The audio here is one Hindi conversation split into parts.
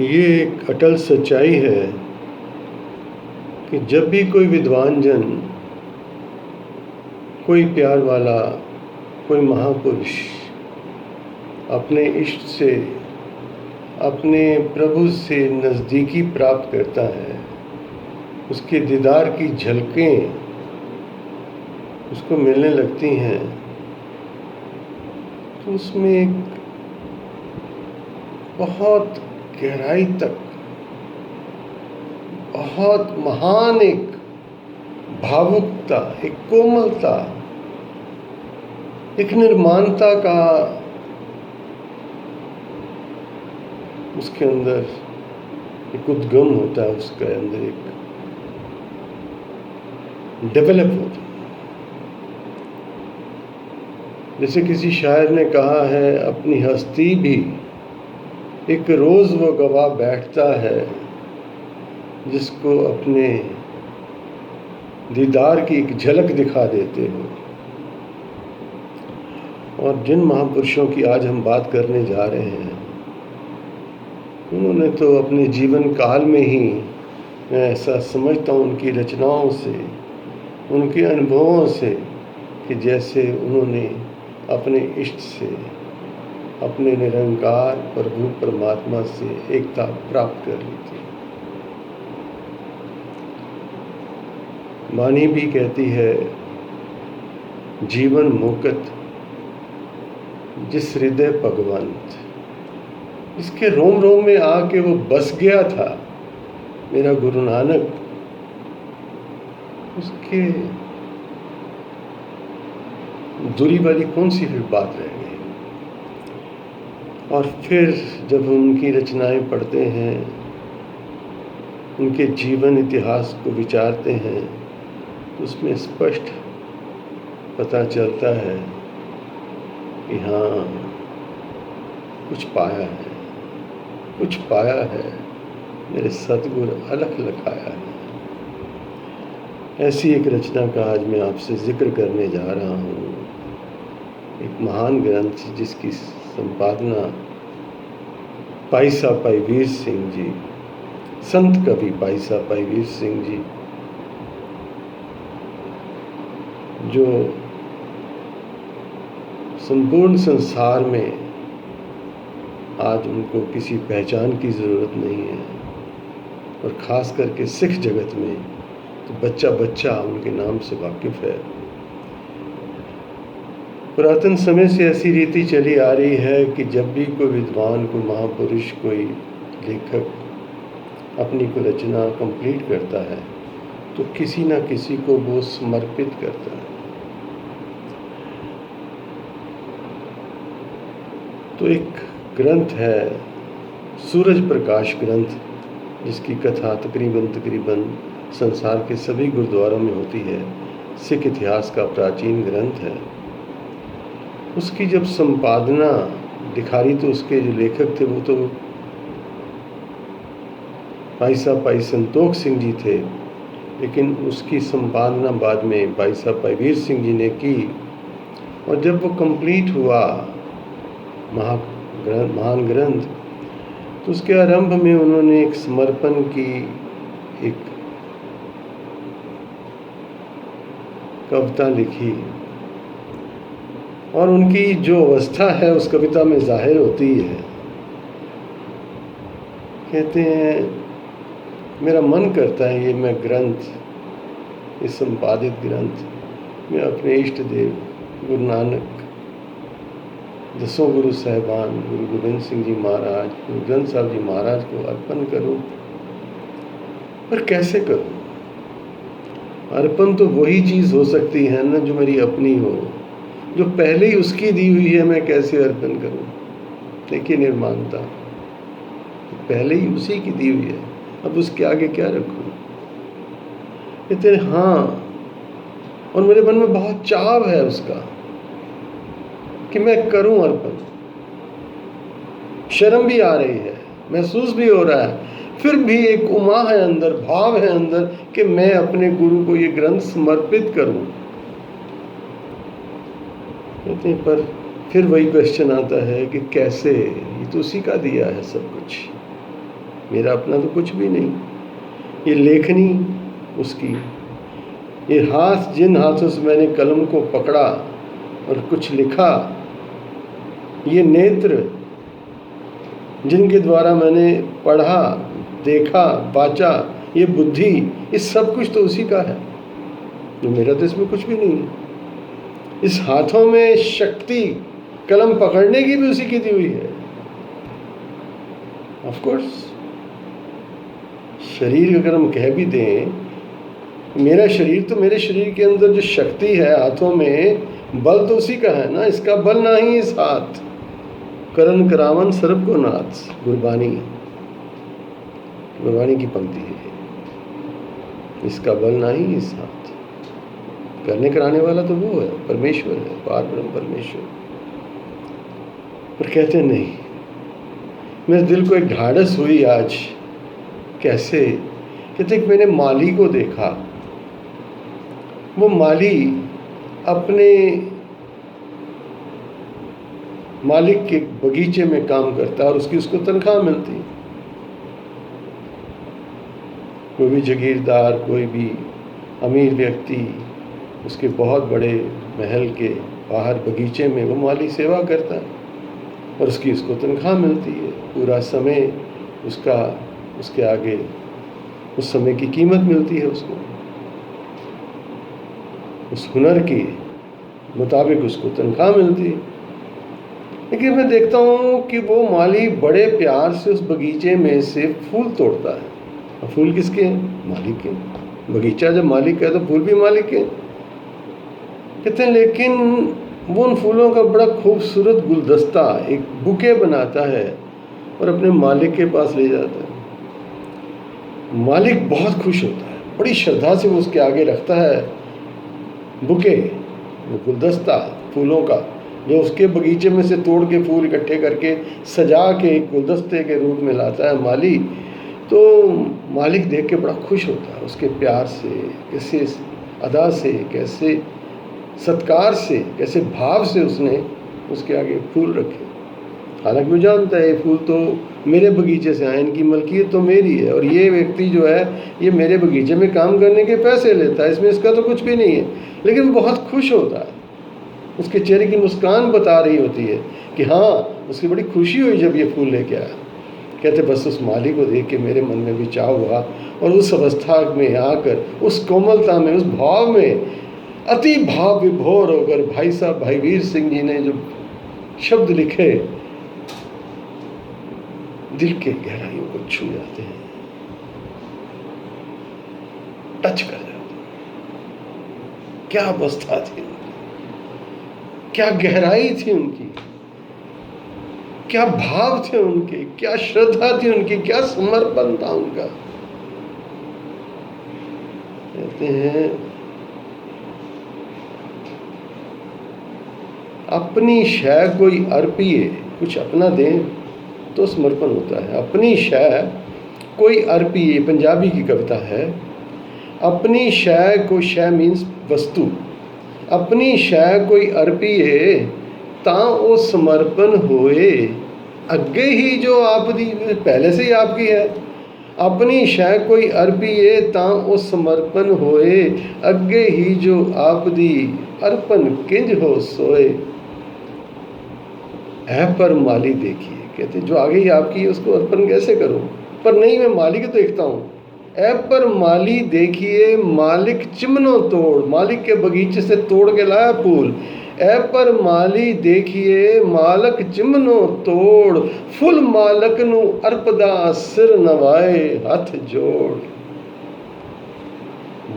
ये एक अटल सच्चाई है कि जब भी कोई विद्वान जन, कोई प्यार वाला, कोई महापुरुष अपने इष्ट से, अपने प्रभु से नज़दीकी प्राप्त करता है, उसके दीदार की झलकें उसको मिलने लगती हैं, तो उसमें एक बहुत गहराई तक बहुत महान एक भावुकता, एक कोमलता, एक निर्माणता का उसके अंदर एक उद्गम होता है, उसके अंदर एक डेवलप होता है। जैसे किसी शायर ने कहा है, अपनी हस्ती भी एक रोज़ वो गवाह बैठता है जिसको अपने दीदार की एक झलक दिखा देते हो। और जिन महापुरुषों की आज हम बात करने जा रहे हैं, उन्होंने तो अपने जीवन काल में ही, मैं ऐसा समझता हूँ उनकी रचनाओं से, उनके अनुभवों से, कि जैसे उन्होंने अपने इष्ट से, अपने निरंकार प्रभु परमात्मा से एकता प्राप्त कर ली थी। वाणी भी कहती है, जीवन मुकत जिस हृदय भगवंत, इसके रोम रोम में आके वो बस गया था मेरा गुरु नानक। उसके दूरी वाली कौन सी फिर बात रह गई। और फिर जब हम उनकी रचनाएं पढ़ते हैं, उनके जीवन इतिहास को विचारते हैं, तो उसमें स्पष्ट पता चलता है कि हाँ, कुछ पाया है, कुछ पाया है, मेरे सतगुरु अलख लखाया है। ऐसी एक रचना का आज मैं आपसे जिक्र करने जा रहा हूँ। एक महान ग्रंथ जिसकी संपादना भाई साहब भाई वीर सिंह जी, संत कवि भाई साहब भाई वीर सिंह जी, जो संपूर्ण संसार में आज उनको किसी पहचान की ज़रूरत नहीं है, और ख़ास करके सिख जगत में तो बच्चा बच्चा उनके नाम से वाकिफ़ है। पुरातन समय से ऐसी रीति चली आ रही है कि जब भी कोई विद्वान, कोई महापुरुष, कोई लेखक अपनी कोई रचना कंप्लीट करता है, तो किसी न किसी को वो समर्पित करता है। तो एक ग्रंथ है सूरज प्रकाश ग्रंथ, जिसकी कथा तकरीबन संसार के सभी गुरुद्वारों में होती है। सिख इतिहास का प्राचीन ग्रंथ है। उसकी जब संपादना दिखारी, तो उसके जो लेखक थे वो तो भाई साहब भाई संतोख सिंह जी थे, लेकिन उसकी संपादना बाद में भाई साहब भाई वीर सिंह जी ने की। और जब वो कंप्लीट हुआ महान ग्रंथ, तो उसके आरंभ में उन्होंने एक समर्पण की एक कविता लिखी, और उनकी जो अवस्था है उस कविता में जाहिर होती है। कहते हैं, मेरा मन करता है ये मैं ग्रंथ, ये संपादित ग्रंथ मैं अपने इष्ट देव गुरु नानक, दसों गुरु साहिबान, गुरु गोबिंद सिंह जी महाराज, गुरु ग्रंथ साहब जी महाराज को अर्पण करूं। पर कैसे करूं? अर्पण तो वही चीज़ हो सकती है ना जो मेरी अपनी हो, जो पहले ही उसकी दी हुई है। मैं कैसे अर्पण करूं? देखिए, निर्माणता पहले ही उसी की दी हुई है, अब उसके आगे क्या रखूं? कहते हैं हाँ, और मेरे मन में बहुत चाव है उसका कि मैं करूं अर्पण। शर्म भी आ रही है, महसूस भी हो रहा है, फिर भी एक उमा है अंदर, भाव है अंदर कि मैं अपने गुरु को ये ग्रंथ समर्पित करूं। कहते हैं, पर फिर वही क्वेश्चन आता है कि कैसे? ये तो उसी का दिया है सब कुछ, मेरा अपना तो कुछ भी नहीं। ये लेखनी उसकी, ये हाथ, जिन हाथों से मैंने कलम को पकड़ा और कुछ लिखा, ये नेत्र जिनके द्वारा मैंने पढ़ा, देखा, बाचा, ये बुद्धि, ये सब कुछ तो उसी का है। तो मेरा तो इसमें कुछ भी नहीं है। इस हाथों में शक्ति कलम पकड़ने की भी उसी की दी हुई है। ऑफ कोर्स शरीर अगर हम कह भी दें, मेरा शरीर, तो मेरे शरीर के अंदर जो शक्ति है हाथों में, बल तो उसी का है ना। इसका बल ना ही इस हाथ, करण करावन सर्व को नाथ, गुरबानी की पंक्ति है। इसका बल ना ही इस हाथ, करने कराने वाला तो वो है, परमेश्वर है, पार ब्रह्म परमेश्वर। पर कहते नहीं, मेरे दिल को एक ढाढ़स हुई आज। कैसे? कहते मैंने माली को देखा। वो माली अपने मालिक के बगीचे में काम करता है और उसको तनख्वाह मिलती। कोई भी जागीरदार, कोई भी अमीर व्यक्ति, उसके बहुत बड़े महल के बाहर बगीचे में वो माली सेवा करता है और उसको तनख्वाह मिलती है। पूरा समय उसका, उसके आगे उस समय की कीमत मिलती है उसको, उस हुनर के मुताबिक उसको तनख्वाह मिलती है। लेकिन मैं देखता हूँ कि वो माली बड़े प्यार से उस बगीचे में से फूल तोड़ता है। और फूल किसके हैं? मालिक के। बगीचा जब मालिक है तो फूल भी मालिक के। कहते हैं लेकिन वो उन फूलों का बड़ा खूबसूरत गुलदस्ता, एक बुके बनाता है और अपने मालिक के पास ले जाता है। मालिक बहुत खुश होता है, बड़ी श्रद्धा से वो उसके आगे रखता है बुके, वो गुलदस्ता फूलों का, जो उसके बगीचे में से तोड़ के फूल इकट्ठे करके सजा के एक गुलदस्ते के रूप में लाता है माली। तो मालिक देख के बड़ा खुश होता है उसके प्यार से, कैसे अदा से, कैसे सत्कार से, कैसे भाव से उसने उसके आगे फूल रखे। हालांकि वो जानता है ये फूल तो मेरे बगीचे से आए, इनकी मलकियत तो मेरी है, और ये व्यक्ति जो है ये मेरे बगीचे में काम करने के पैसे लेता है, इसमें इसका तो कुछ भी नहीं है। लेकिन वो बहुत खुश होता है, उसके चेहरे की मुस्कान बता रही होती है कि हाँ, उसकी बड़ी खुशी हुई जब ये फूल लेके आया। कहते बस उस माली को देख के मेरे मन में भी चाव हुआ, और उस अवस्था में आकर, उस कोमलता में, उस भाव में अति भाव विभोर होकर भाई साहब भाई वीर सिंह जी ने जो शब्द लिखे, दिल के गहराइयों को छू जाते हैं, टच कर जाते हैं। क्या अवस्था थी उनकी, क्या गहराई थी उनकी, क्या भाव थे उनके, क्या श्रद्धा थी उनकी, क्या समर्पण था उनका। कहते हैं अपनी शय कोई अर्पिए, कुछ अपना दें तो समर्पण होता है। अपनी शय कोई अर्पिए, पंजाबी की कविता है। अपनी शय को, शय मीन्स वस्तु, अपनी शय कोई अर्पिए तां ओ समर्पण होए, अगे ही जो आप दी, पहले से ही आपकी है। अपनी शय कोई अर्पिए तां ओ समर्पण होए, अगे ही जो आप दी, अर्पण किंज हो सोए। है पर माली देखिए, कहते जो आगे ही आपकी है उसको अर्पण कैसे करूं? पर नहीं, मैं माली को देखता हूँ। ऐ पर माली देखिए, मालिक चिमनो तोड़, मालिक के बगीचे से तोड़ के लाया फूल। ऐ पर माली देखिए, मालक चिमनो तोड़, फुल मालक नू अर्पदा, सिर नवाए हाथ जोड़।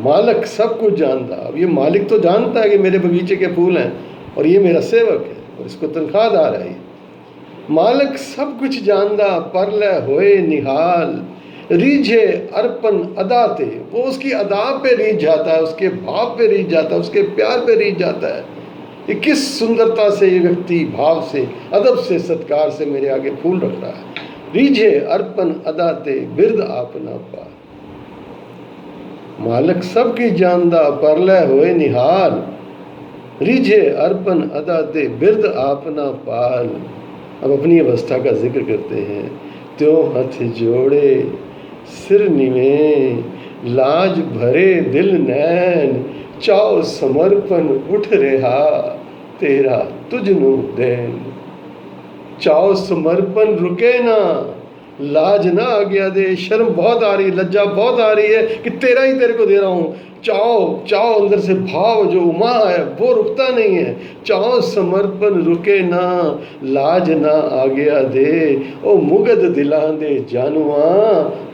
मालक सब कुछ जानता। अब ये मालिक तो जानता है कि मेरे बगीचे के फूल हैं और ये मेरा सेवक है और इसको तनख्वाहदार है। मालक सब कुछ जानदा, परले होए निहाल, रीझे अर्पण अदाते, वो उसकी अदा पे रीझ जाता है, उसके भाव पे रीझ जाता है, उसके प्यार पे रीझ जाता है। ये किस सुंदरता से ये व्यक्ति भाव से, अदब से, सत्कार से मेरे आगे फूल रख रहा है। रीझे अर्पण अदाते, बिरद आपना पा। मालक सब की जानदा, परले होए निहाल, रीझे अर्पण अदाते, बिरद आपना पाल। अब अपनी अवस्था का जिक्र करते हैं। त्यों हथ जोड़े सिर निवे, लाज भरे दिल नैन, चाओ समर्पण उठ रहा तेरा तुझनु देन। चाओ समर्पण रुके ना, लाज ना आज्ञा दे। शर्म बहुत आ रही, लज्जा बहुत आ रही है कि तेरा ही तेरे को दे रहा हूँ। चाओ चाओ अंदर से भाव जो उमा है वो रुकता नहीं है। चाओ समर्पण रुके ना, लाज ना आज्ञा दे। ओ मुगद दिलां दे जानुआ,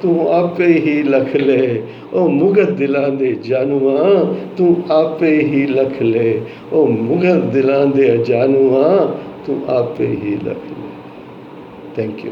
तू आपे ही लख ले। ओ मुगद दिलां दे जानुआ, तू आपे ही लख ले। ओ मुगद दिलां दे जानुआ, तू आपे ही लख ले। Thank you.